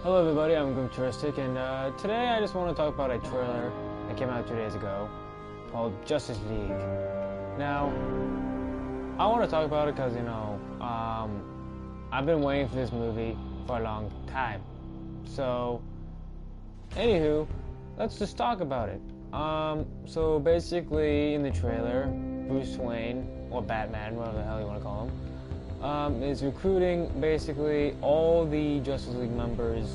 Hello everybody, I'm Grimteristic, and today I just want to talk about a trailer that came out 2 days ago called Justice League. Now, I want to talk about it because, I've been waiting for this movie for a long time. So, anywho, let's just talk about it. So basically in the trailer, Bruce Wayne, or Batman, whatever the hell you want to call him, is recruiting basically all the Justice League members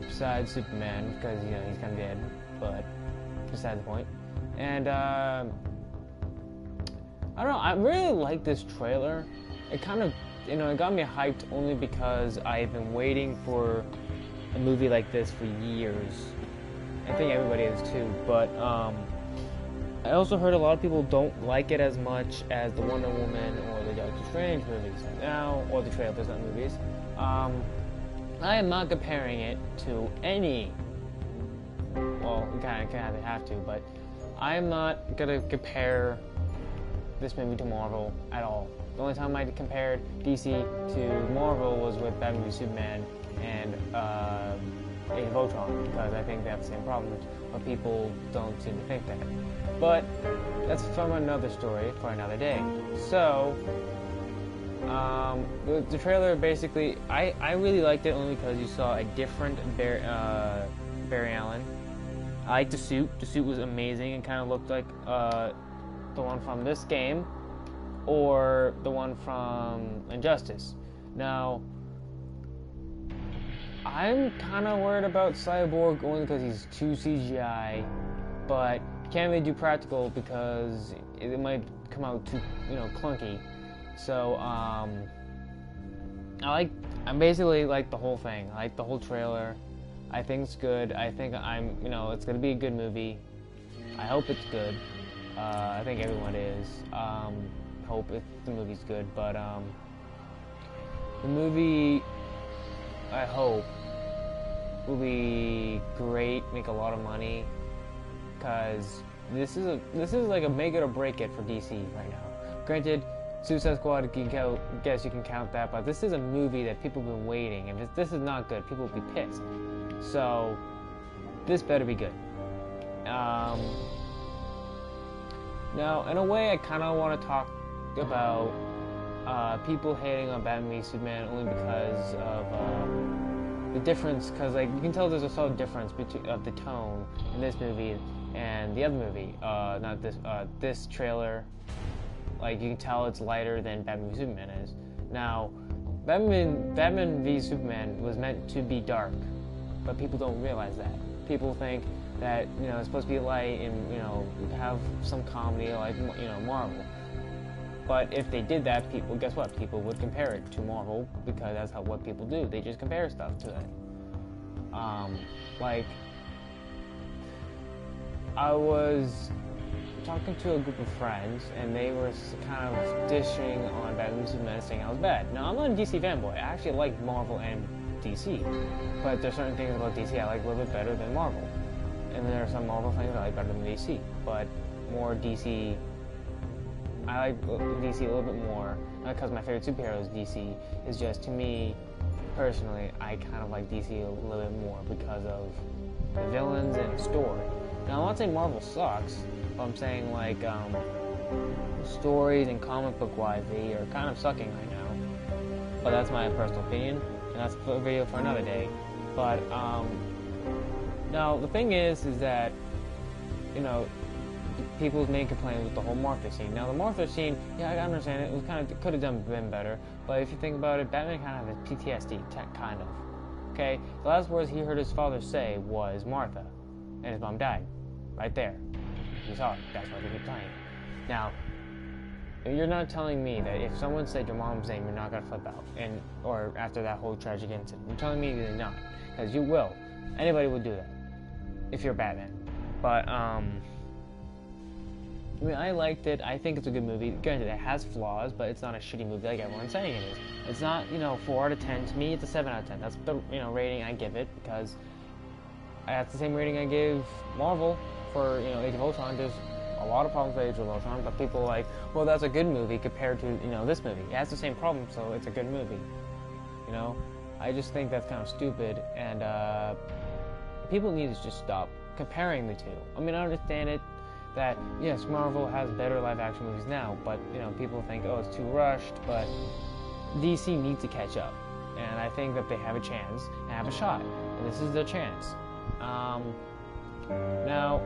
besides Superman, because he's kind of dead, but besides the point. And I don't know, I really like this trailer. It kind of, it got me hyped only because I've been waiting for a movie like this for years. I think everybody is too, but I also heard a lot of people don't like it as much as the Wonder Woman or the Doctor Strange movies now, or the trailers, not movies. I am not comparing it to any, well, you kind of have to, but I am not going to compare this movie to Marvel at all. The only time I compared DC to Marvel was with Batman v Superman and Age of Ultron, because I think they have the same problems, but people don't seem to think that. But that's from another story for another day. So, the trailer basically, I really liked it only because you saw a different Barry Allen. I liked the suit. The suit was amazing and kind of looked like the one from this game or the one from Injustice. Now, I'm kind of worried about Cyborg only because he's too CGI, but can't really do practical because it might come out too, clunky. So, I basically like the whole thing. I like the whole trailer. I think it's good. I think it's gonna be a good movie. I hope it's good. I think everyone is. Hope the movie's good, but the movie, I hope, will be great, make a lot of money, because this is like a make it or break it for DC right now. Granted, Suicide Squad, I guess you can count that, but this is a movie that people have been waiting, and if this is not good, people will be pissed. So, this better be good. Now, in a way, I kind of want to talk about people hating on Batman v Superman only because of the difference, because you can tell there's a subtle difference of the tone in this movie and the other movie. Not this this trailer. You can tell it's lighter than Batman v Superman is. Now, Batman v Superman was meant to be dark, but people don't realize that. People think that it's supposed to be light and have some comedy like Marvel. But if they did that, guess what? People would compare it to Marvel because that's what people do. They just compare stuff to it. I was talking to a group of friends, and they were kind of dishing on Batman v Superman, saying I was bad. Now, I'm not a DC fanboy. I actually like Marvel and DC, but there's certain things about DC I like a little bit better than Marvel, and then there are some Marvel things I like better than DC. But more DC. I like DC a little bit more, not because my favorite superhero is DC. It's just, to me, personally, I kind of like DC a little bit more because of the villains and the story. Now, I'm not saying Marvel sucks, but I'm saying, stories and comic book-wise, they are kind of sucking right now. But that's my personal opinion, and that's a video for another day. But, now, the thing is that, people's main complaint with the whole Martha scene. Now, the Martha scene, yeah, I understand it. It was could have been better. But if you think about it, Batman kind of has PTSD, kind of. Okay, the last words he heard his father say was Martha, and his mom died, right there. He saw it. That's why they keep playing. Now, you're not telling me that if someone said your mom's name, you're not gonna flip out, or after that whole tragic incident. You're telling me you're not, because you will. Anybody would do that if you're Batman. But I liked it. I think it's a good movie. Granted, it has flaws, but it's not a shitty movie like everyone's saying it is. It's not, 4 out of 10. To me, it's a 7 out of 10. That's the, rating I give it, because that's the same rating I gave Marvel for, Age of Ultron. There's a lot of problems with Age of Ultron, but people are like, well, that's a good movie compared to, this movie. It has the same problem, so it's a good movie, I just think that's kind of stupid, and people need to just stop comparing the two. I mean, I understand it that, yes, Marvel has better live-action movies now, but, you know, people think, oh, it's too rushed, but DC needs to catch up, and I think that they have a chance and have a shot, and this is their chance. Now,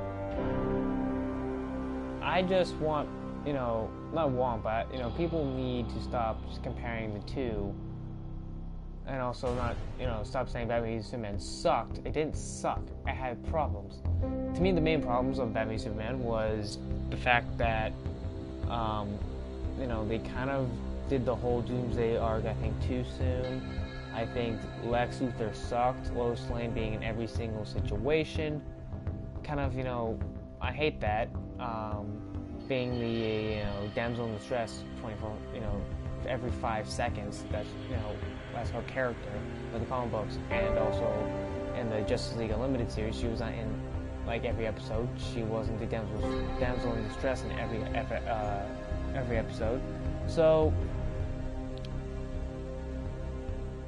I just want, you know, not want, but, you know, people need to stop just comparing the two, and also not, you know, stop saying Batman v Superman sucked. It didn't suck. It had problems. To me, the main problems of Batman v Superman was the fact that, you know, they kind of did the whole Doomsday arc, I think, too soon. I think Lex Luthor sucked. Lois Lane being in every single situation. Kind of, you know, I hate that. Being the, you know, damsel in distress 24, you know, every 5 seconds. That's, you know, that's her character in the comic books, and also in the Justice League Unlimited series, she was not in like every episode. She wasn't the damsel in distress in every episode. So,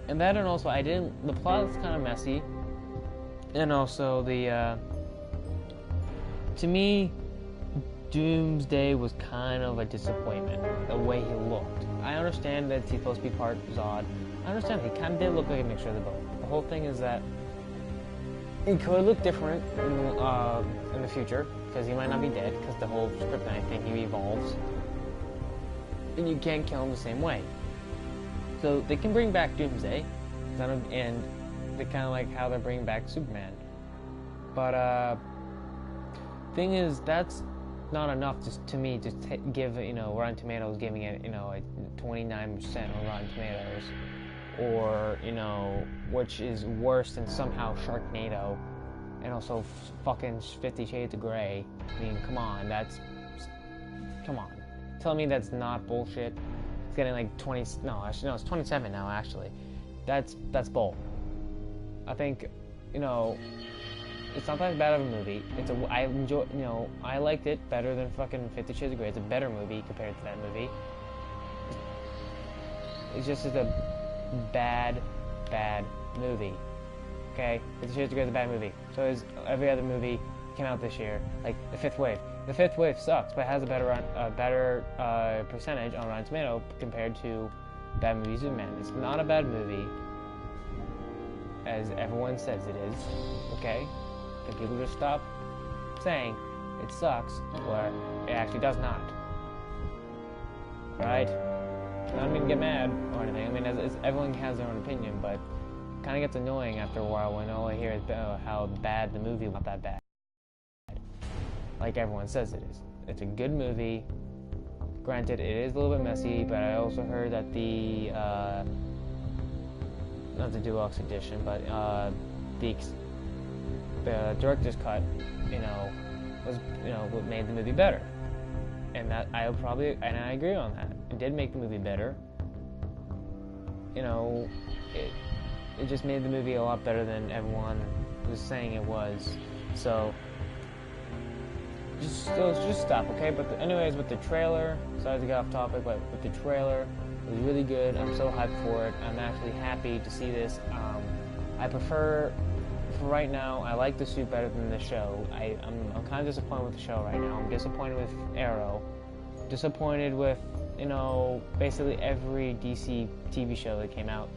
and that, and also the plot is kind of messy, and also to me, Doomsday was kind of a disappointment, the way he looked. I understand that he's supposed to be part Zod. I understand he kind of did look like a mixture of the both. The whole thing is that he could look different in the future, because he might not be dead, because the whole kryptonite thing, he evolves. And you can't kill him the same way. So they can bring back Doomsday, and they kind of like how they're bringing back Superman. But thing is, that's not enough just to me to give, you know, Rotten Tomatoes giving it, you know, a 29% on Rotten Tomatoes, or, you know, which is worse than somehow Sharknado, and also fucking 50 Shades of Grey. I mean, come on, come on. Tell me that's not bullshit. It's getting like 20, no, actually, no, it's 27 now, actually. That's bull. I think, you know, it's not that bad of a movie. I enjoy, you know, I liked it better than fucking 50 Shades of Grey. It's a better movie compared to that movie. It's just a bad movie. Okay? 50 Shades of Grey is a bad movie. So is every other movie came out this year. Like The Fifth Wave. The Fifth Wave sucks, but it has a better percentage on Rotten Tomato compared to Batman v Superman. It's not a bad movie, as everyone says it is. Okay? Can people just stop saying it sucks, or it actually does not? Right? I don't mean to get mad or anything. I mean, everyone has their own opinion, but it kind of gets annoying after a while when all I hear is how bad the movie was. Not that bad. Like everyone says it is. It's a good movie. Granted, it is a little bit messy, but I also heard that not the deluxe edition, but the director's cut, you know, was, you know, what made the movie better, and that I agree on that. It did make the movie better. You know, it just made the movie a lot better than everyone was saying it was. So just stop, okay? But anyways, with the trailer, sorry to get off topic, but with the trailer, it was really good. I'm so hyped for it. I'm actually happy to see this. I prefer. For right now, I like the suit better than the show. I'm kind of disappointed with the show right now. I'm disappointed with Arrow. Disappointed with, you know, basically every DC TV show that came out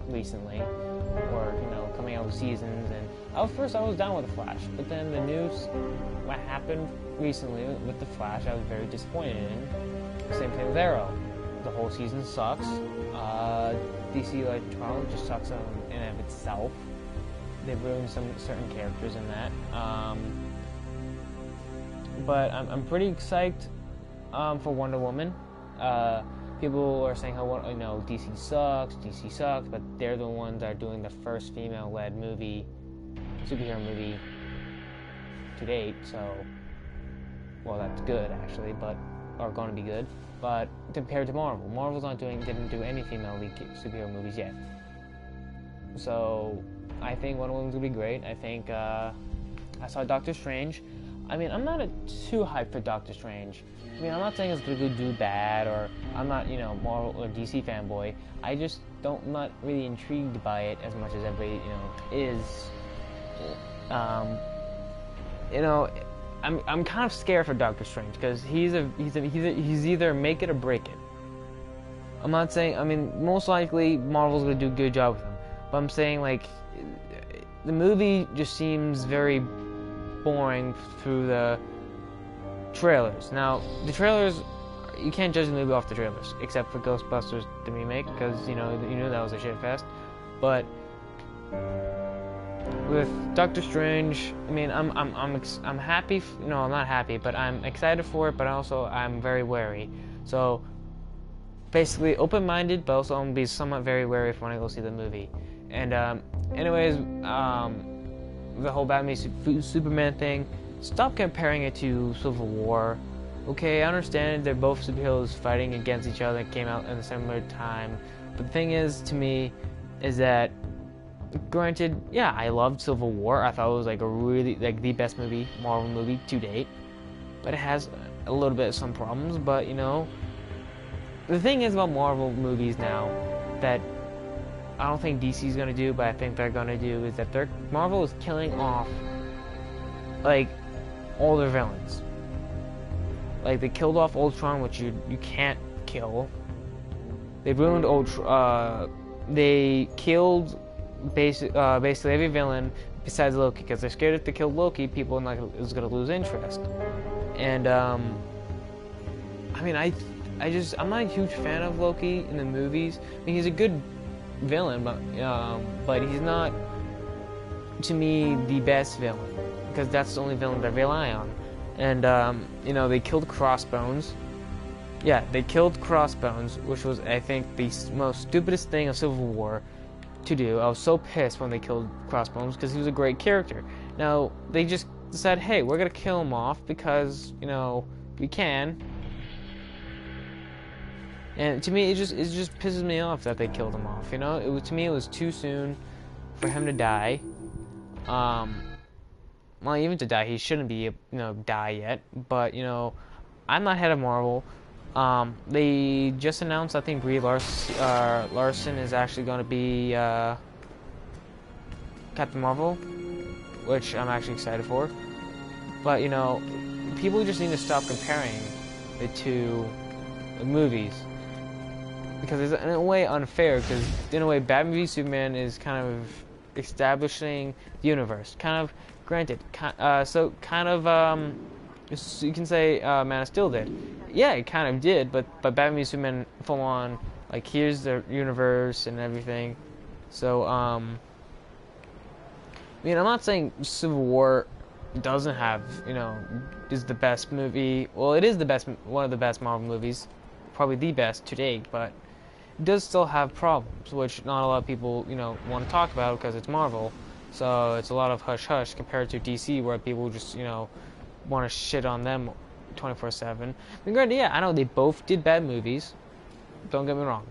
recently, or, you know, coming out with seasons. And I was down with the Flash, but then the news, what happened recently with the Flash, I was very disappointed in. Same thing with Arrow. The whole season sucks. DC like Toronto just sucks in and of itself. They've ruined some certain characters in that. But I'm pretty psyched for Wonder Woman. People are saying how, you know, DC sucks, but they're the ones that are doing the first female-led superhero movie to date. So, well, that's good actually, or going to be good. But compared to Marvel's didn't do any female lead superhero movies yet. So I think Wonder Woman's gonna be great. I think I saw Doctor Strange. I mean, I'm not too hyped for Doctor Strange. I mean, I'm not saying it's gonna do bad, or I'm not, you know, Marvel or DC fanboy. I just not really intrigued by it as much as everybody, you know, is. You know, I'm kind of scared for Doctor Strange because he's either make it or break it. I'm not saying, I mean, most likely Marvel's gonna do a good job with him, but I'm saying, like, the movie just seems very boring through the trailers. Now, the trailers, you can't judge the movie off the trailers, except for Ghostbusters the remake, because you knew that was a shit fest. But with Doctor Strange, I mean, I'm happy. No, I'm not happy, but I'm excited for it. But also, I'm very wary. So basically, open-minded, but also I'm gonna be somewhat very wary when I go see the movie. And anyways, the whole Batman Superman thing. Stop comparing it to Civil War. Okay, I understand they're both superheroes fighting against each other that came out at a similar time. But the thing is, to me, is that, granted, yeah, I loved Civil War. I thought it was like a really, like, the best Marvel movie to date. But it has a little bit of some problems. But, you know, the thing is about Marvel movies now that I don't think DC's gonna do, but I think they're gonna do, is that Marvel is killing off, like, all their villains. Like, they killed off Ultron, which you can't kill. They ruined they killed basically every villain besides Loki, because they're scared if they kill Loki, people is gonna lose interest. And I mean, I'm not a huge fan of Loki in the movies. I mean, he's a good villain, but he's not, to me, the best villain, because that's the only villain that I rely on. And you know, they killed Crossbones. Yeah, they killed Crossbones, which was, I think, the most stupidest thing of Civil War to do. I was so pissed when they killed Crossbones because he was a great character. Now they just said, hey, we're gonna kill him off because, you know, we can. And to me, it just pisses me off that they killed him off. You know, to me, it was too soon for him to die. Well, even to die, he shouldn't be, you know, die yet. But, you know, I'm not head of Marvel. They just announced, I think, Brie Larson is actually going to be Captain Marvel, which I'm actually excited for. But, you know, people just need to stop comparing the two movies, because it's in a way unfair, because in a way Batman v Superman is kind of establishing the universe, kind of, granted, so you can say Man of Steel did. Yeah, it kind of did, but Batman v Superman full on, like, here's the universe and everything. So I mean, I'm not saying Civil War doesn't have, you know, is the best movie. Well, it is the best, one of the best Marvel movies, probably the best to date, but it does still have problems, which not a lot of people, you know, want to talk about because it's Marvel. So it's a lot of hush-hush compared to DC, where people just, you know, want to shit on them 24/7. I mean, granted, yeah, I know they both did bad movies. Don't get me wrong.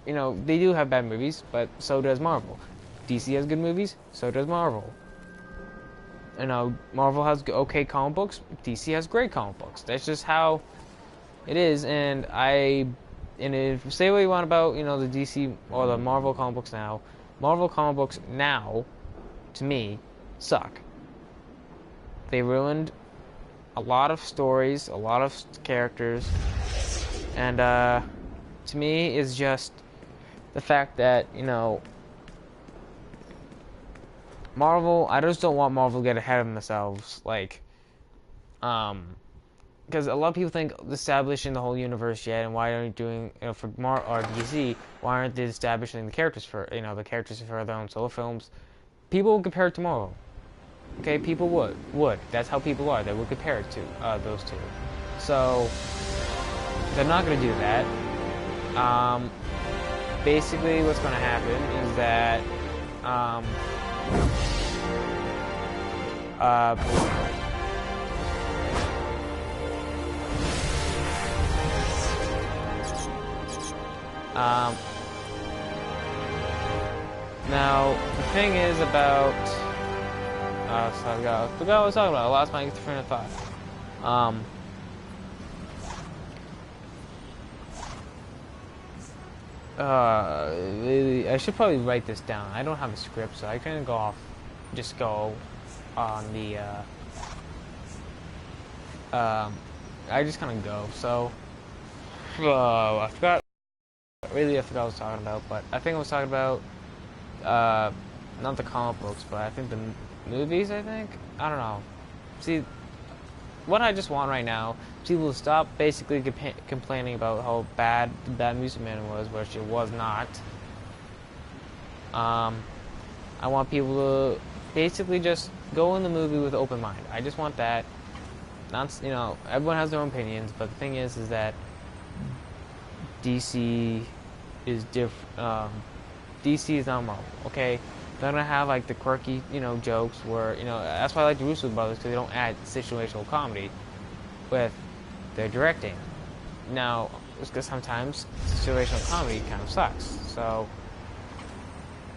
You know, they do have bad movies, but so does Marvel. DC has good movies, so does Marvel. You know, Marvel has okay comic books, DC has great comic books. That's just how it is. And if you say what you want about, you know, the DC or the Marvel comic books now, Marvel comic books now, to me, suck. They ruined a lot of stories, a lot of characters, and to me, it's just the fact that, you know, Marvel, I just don't want Marvel to get ahead of themselves, like, because a lot of people think establishing the whole universe yet, and why aren't you doing, you know, for or DC, why aren't they establishing the characters for, you know, the characters for their own solo films? People would compare it to Marvel. Okay, people would. That's how people are. They would compare it to those two. So they're not going to do that. Basically, what's going to happen is that now the thing is about So I forgot what I was talking about. I lost my train of thought. Really, I should probably write this down. I don't have a script, so I can just go on the, I just kind of go. So, I forgot what I was talking about, but I think I was talking about, not the comic books, but I think the movies, I don't know. See, what I just want right now, people to stop basically complaining about how bad the Bad Music Man was, which it was not. I want people to basically just go in the movie with an open mind. I just want that. Not, everyone has their own opinions, but the thing is that DC is different. DC is not Marvel, okay? They're gonna have like the quirky, jokes where, that's why I like the Russo brothers, because they don't add situational comedy with their directing. Now, it's because sometimes situational comedy kind of sucks. So,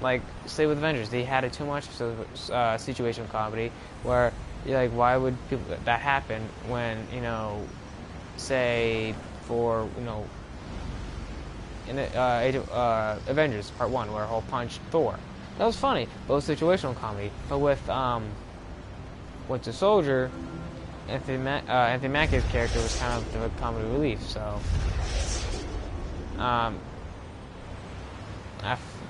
like, say with Avengers, they had it too much situational comedy where you're like, why would that happen when, say for, in Avengers Part 1 where Hulk punched Thor. That was funny, but it was situational comedy. But with the Soldier, Anthony Mackie's character was kind of the comedy relief. So I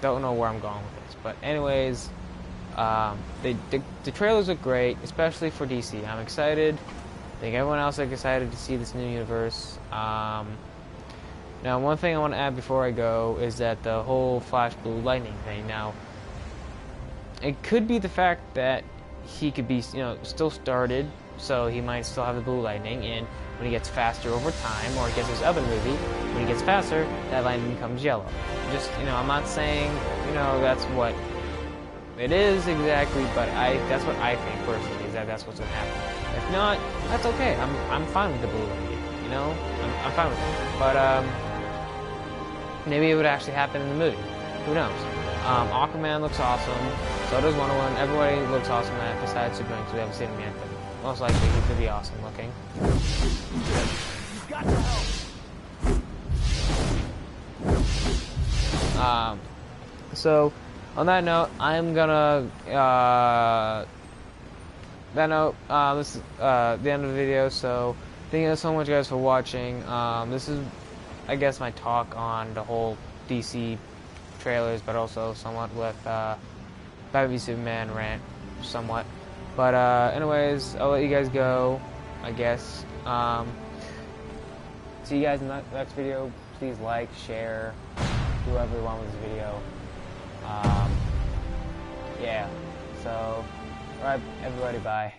don't know where I'm going with this, but anyways, the trailers look great, especially for DC. I'm excited. I think everyone else is excited to see this new universe. Now, one thing I want to add before I go is that the whole Flash Blue Lightning thing. Now, it could be the fact that he could be, still started, so he might still have the Blue Lightning, and when he gets faster over time, or he gets his other movie, when he gets faster, that lightning becomes yellow. Just, I'm not saying, that's what it is exactly, but that's what I think personally, is that that's what's going to happen. If not, that's okay. I'm fine with the Blue Lightning, I'm fine with it. But, maybe it would actually happen in the movie. Who knows? Aquaman looks awesome. So does Wonder Woman. Everybody looks awesome in that, besides Superman, because we haven't seen him yet. But most likely, he could be awesome looking. You've got to help. So, on that note, I'm gonna. This is the end of the video. So, thank you so much, guys, for watching. This is, I guess, my talk on the whole DC trailers, but also somewhat with Batman v Superman rant, somewhat. But anyways, I'll let you guys go, I guess. See you guys in the next video. Please like, share, do whatever you want with this video. Yeah. So, alright, everybody, bye.